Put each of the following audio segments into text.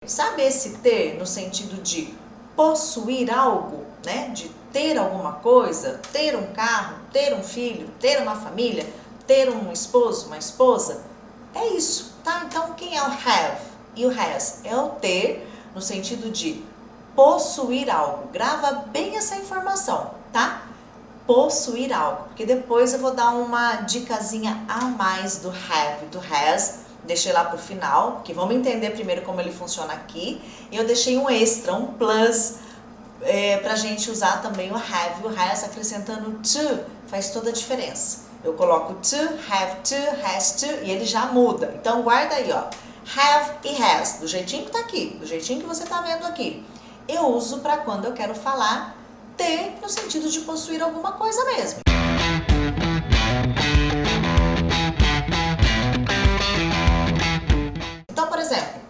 Sabe esse ter no sentido de possuir algo, né? De ter alguma coisa, ter um carro, ter um filho, ter uma família, ter um esposo, uma esposa? É isso, tá? Então, quem é o have e o has? É o ter no sentido de possuir algo. Grava bem essa informação, tá? Possuir algo, porque depois eu vou dar uma dicasinha a mais do have, do has. Deixei lá pro final, porque vamos entender primeiro como ele funciona aqui. E eu deixei um extra, um plus, pra gente usar também o have e o has, acrescentando to, faz toda a diferença. Eu coloco to, have to, has to, e ele já muda. Então guarda aí, ó, have e has, do jeitinho que tá aqui, do jeitinho que você tá vendo aqui. Eu uso para quando eu quero falar ter no sentido de possuir alguma coisa mesmo. Então, por exemplo,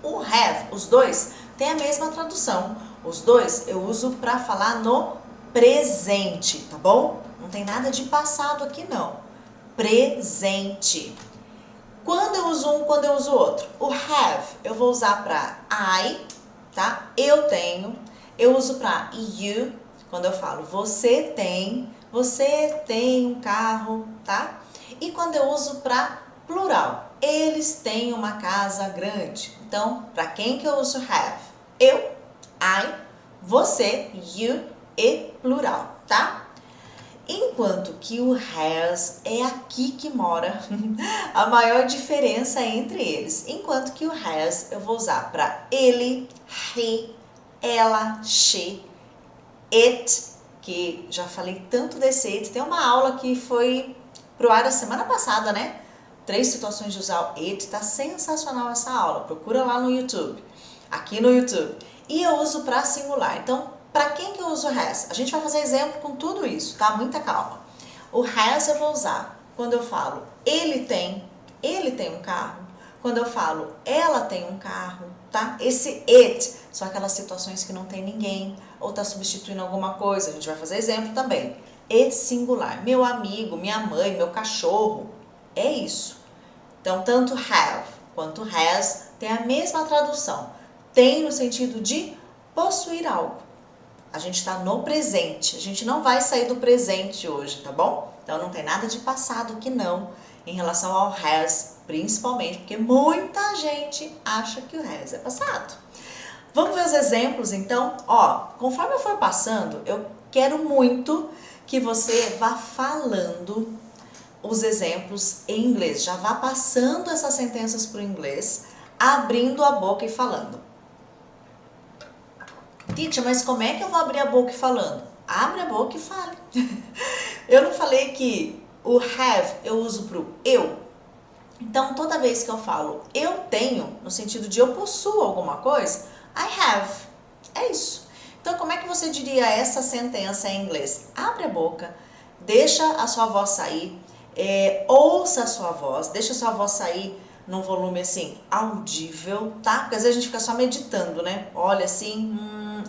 o have, os dois, tem a mesma tradução. Os dois eu uso para falar no presente, tá bom? Não tem nada de passado aqui não. Presente. Quando eu uso um, quando eu uso o outro? O have eu vou usar para I, tá? Eu tenho. Eu uso para you, quando eu falo você tem um carro, tá? E quando eu uso para plural, eles têm uma casa grande. Então, para quem que eu uso have? Eu, I, você, you e plural, tá? Enquanto que o has é aqui que mora a maior diferença entre eles. Enquanto que o has eu vou usar para ele, he, ela, she, it, que já falei tanto desse it. Tem uma aula que foi pro ar a semana passada, né? 3 situações de usar o it, tá sensacional essa aula. Procura lá no YouTube, aqui no YouTube. E eu uso para singular. Então, para quem que eu uso o has? A gente vai fazer exemplo com tudo isso, tá? Muita calma. O has eu vou usar quando eu falo ele tem um carro. Quando eu falo ela tem um carro, tá? Esse it são aquelas situações que não tem ninguém ou tá substituindo alguma coisa. A gente vai fazer exemplo também. E singular. Meu amigo, minha mãe, meu cachorro. É isso. Então, tanto have quanto has tem a mesma tradução. Tem no sentido de possuir algo. A gente está no presente. A gente não vai sair do presente hoje, tá bom? Então, não tem nada de passado aqui não, em relação ao has, principalmente, porque muita gente acha que o has é passado. Vamos ver os exemplos, então? Ó, conforme eu for passando, eu quero muito que você vá falando os exemplos em inglês. Já vá passando essas sentenças para o inglês, abrindo a boca e falando. Teacher, mas como é que eu vou abrir a boca e falando? Abre a boca e fale. Eu não falei que o have eu uso pro eu? Então, toda vez que eu falo eu tenho, no sentido de eu possuo alguma coisa, I have. É isso. Então, como é que você diria essa sentença em inglês? Abre a boca, deixa a sua voz sair, ouça a sua voz, deixa a sua voz sair num volume assim, audível, tá? Porque às vezes a gente fica só meditando, né? Olha assim,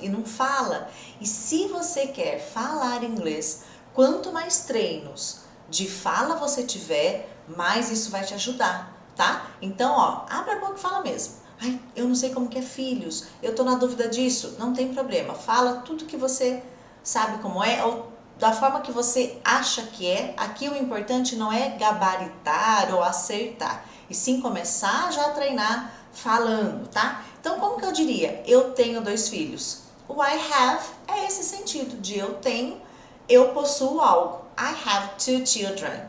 e não fala. E se você quer falar inglês, quanto mais treinos de fala você tiver, mais isso vai te ajudar, tá? Então, ó, abre a boca e fala mesmo. Ai, eu não sei como que é filhos, eu tô na dúvida disso. Não tem problema, fala tudo que você sabe como é, ou da forma que você acha que é. Aqui o importante não é gabaritar ou acertar, e sim começar já a treinar falando, tá? Então, como que eu diria? Eu tenho 2 filhos. O I have é esse sentido de eu tenho, eu possuo algo. I have 2 children.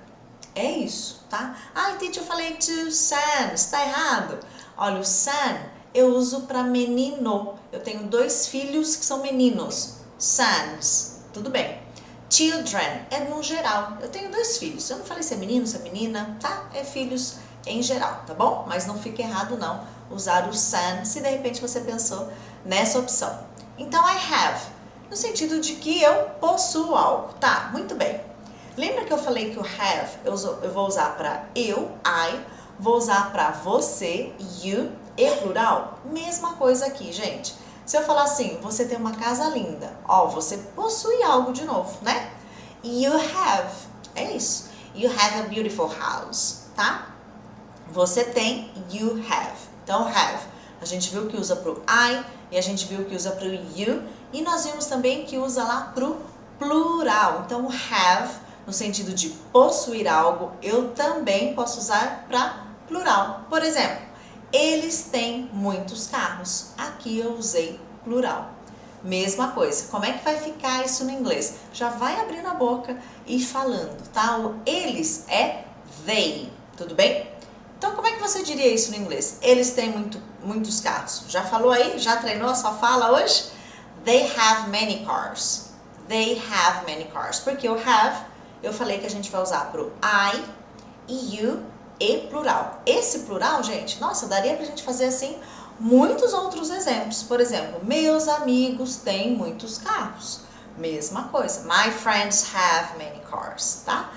É isso, tá? Ah, teacher, eu falei 2 sons, tá errado. Olha, o son eu uso para menino. Eu tenho 2 filhos que são meninos. Sons, tudo bem. Children é no geral. Eu tenho 2 filhos. Eu não falei se é menino, se é menina, tá? É filhos em geral, tá bom? Mas não fica errado não usar o son se de repente você pensou nessa opção. Então, I have, no sentido de que eu possuo algo, tá? Muito bem. Lembra que eu falei que o have eu vou usar para eu, I, vou usar para você, you, e plural? Mesma coisa aqui, gente. Se eu falar assim, você tem uma casa linda, ó, você possui algo de novo, né? You have, é isso. You have a beautiful house, tá? Você tem, you have. Então, have a gente viu que usa pro I e a gente viu que usa pro you e nós vimos também que usa lá pro plural. Então, have, no sentido de possuir algo, eu também posso usar para plural. Por exemplo, eles têm muitos carros. Aqui eu usei plural. Mesma coisa. Como é que vai ficar isso no inglês? Já vai abrindo a boca e falando, tá? O eles é they, tudo bem? Então, como é que você diria isso no inglês? Eles têm muitos carros. Já falou aí? Já treinou a sua fala hoje? They have many cars. They have many cars. Porque o have, eu falei que a gente vai usar pro I e you e plural. Esse plural, gente, nossa, daria pra gente fazer assim muitos outros exemplos. Por exemplo, meus amigos têm muitos carros. Mesma coisa. My friends have many cars, tá?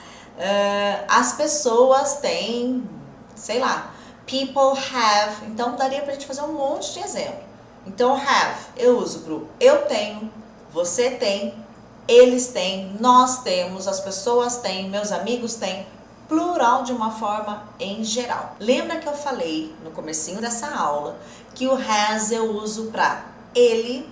As pessoas têm, sei lá, people have. Então, daria pra gente fazer um monte de exemplo. Então, have, eu uso pro eu tenho, você tem, eles têm, nós temos, as pessoas têm, meus amigos têm. Plural de uma forma em geral. Lembra que eu falei no comecinho dessa aula que o has eu uso para ele,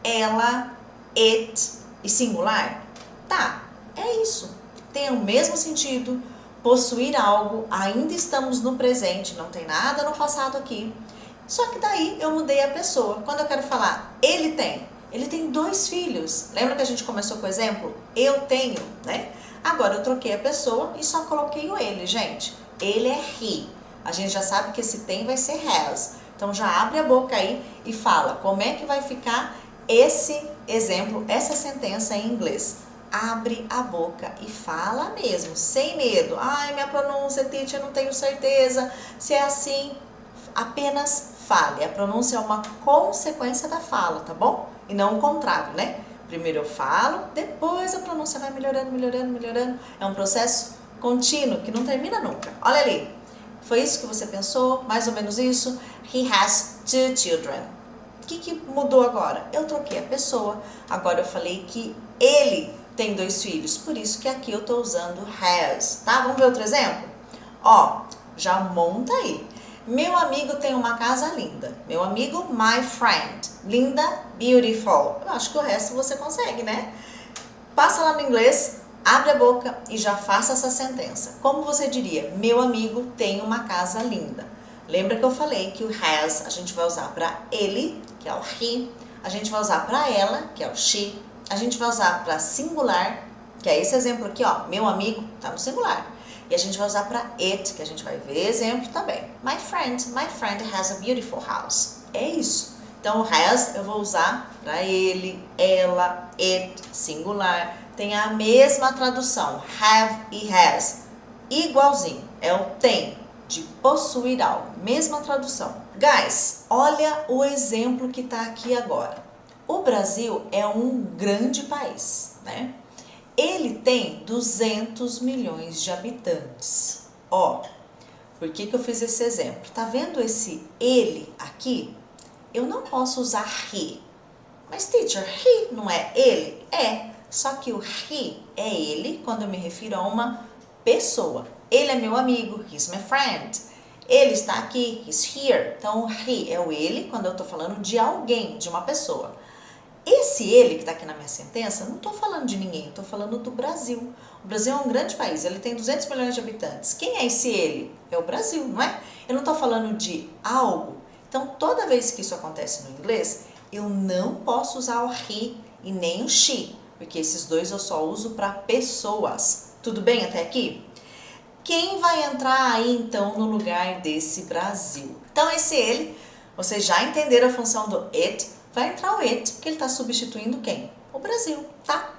ela, it e singular? Tá, é isso. Tem o mesmo sentido, possuir algo, ainda estamos no presente, não tem nada no passado aqui. Só que daí eu mudei a pessoa. Quando eu quero falar ele tem 2 filhos. Lembra que a gente começou com o exemplo? Eu tenho, né? Agora eu troquei a pessoa e só coloquei o ele, gente. Ele é he. A gente já sabe que esse tem vai ser has. Então já abre a boca aí e fala como é que vai ficar esse exemplo, essa sentença em inglês. Abre a boca e fala mesmo, sem medo. Ai, minha pronúncia, teacher, eu não tenho certeza se é assim. Apenas fale. A pronúncia é uma consequência da fala, tá bom? E não o contrário, né? Primeiro eu falo, depois a pronúncia vai melhorando, melhorando, melhorando. É um processo contínuo que não termina nunca. Olha ali, foi isso que você pensou? Mais ou menos isso? He has 2 children. O que mudou agora? Eu troquei a pessoa. Agora eu falei que ele tem 2 filhos. Por isso que aqui eu tô usando has, tá? Vamos ver outro exemplo? Ó, já monta aí. Meu amigo tem uma casa linda. Meu amigo, my friend. Linda, beautiful. Eu acho que o resto você consegue, né? Passa lá no inglês, abre a boca e já faça essa sentença. Como você diria? Meu amigo tem uma casa linda. Lembra que eu falei que o has a gente vai usar para ele, que é o he. A gente vai usar para ela, que é o she. A gente vai usar para singular, que é esse exemplo aqui, ó. Meu amigo tá no singular. E a gente vai usar para it, que a gente vai ver exemplo também. My friend has a beautiful house. É isso. Então, o has eu vou usar para ele, ela, it, singular. Tem a mesma tradução, have e has. Igualzinho, é o tem, de possuir algo. Mesma tradução. Guys, olha o exemplo que está aqui agora. O Brasil é um grande país, né? Ele tem 200 milhões de habitantes. Ó, por que eu fiz esse exemplo? Tá vendo esse ele aqui? Eu não posso usar he. Mas, teacher, he não é ele? É, só que o he é ele quando eu me refiro a uma pessoa. Ele é meu amigo, he's my friend. Ele está aqui, he's here. Então, o he é o ele quando eu tô falando de alguém, de uma pessoa. Esse ele que está aqui na minha sentença, não estou falando de ninguém, estou falando do Brasil. O Brasil é um grande país, ele tem 200 milhões de habitantes. Quem é esse ele? É o Brasil, não é? Eu não estou falando de algo. Então, toda vez que isso acontece no inglês, eu não posso usar o he e nem o she, porque esses dois eu só uso para pessoas. Tudo bem até aqui? Quem vai entrar aí, então, no lugar desse Brasil? Então, esse ele, vocês já entenderam a função do it, vai entrar o it, que ele está substituindo quem? O Brasil, tá?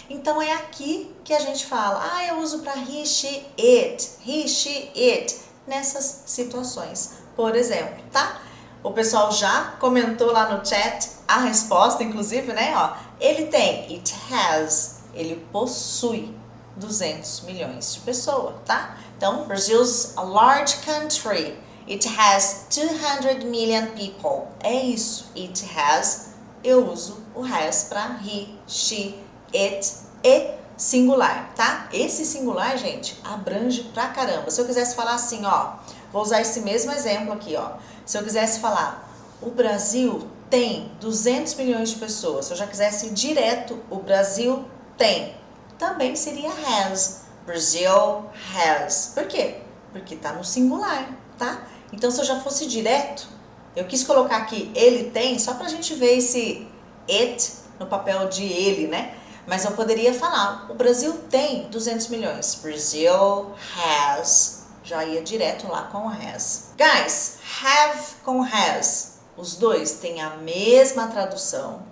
Então, é aqui que a gente fala, eu uso para he, she, it, nessas situações, por exemplo, tá? O pessoal já comentou lá no chat a resposta, inclusive, né? Ó, ele tem, it has, ele possui 200 milhões de pessoas, tá? Então, Brazil's a large country. It has 200 million people. É isso. It has, eu uso o has para he, she, it e singular, tá? Esse singular, gente, abrange pra caramba. Se eu quisesse falar assim, ó, vou usar esse mesmo exemplo aqui, ó. Se eu quisesse falar, o Brasil tem 200 milhões de pessoas. Se eu já quisesse ir direto, o Brasil tem. Também seria has. Brazil has. Por quê? Porque tá no singular, tá? Então, se eu já fosse direto, eu quis colocar aqui ele tem, só pra gente ver esse it no papel de ele, né? Mas eu poderia falar, o Brasil tem 200 milhões. Brazil has. Já ia direto lá com has. Guys, have com has. Os dois têm a mesma tradução.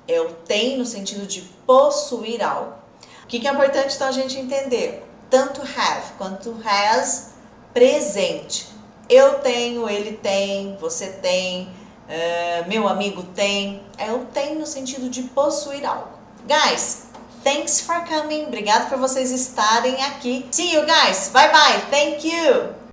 Eu tenho no sentido de possuir algo. O que é importante então a gente entender? Tanto have quanto has, presente. Eu tenho, ele tem, você tem, meu amigo tem. Eu tenho no sentido de possuir algo. Guys, thanks for coming. Obrigado por vocês estarem aqui. See you guys. Bye bye. Thank you.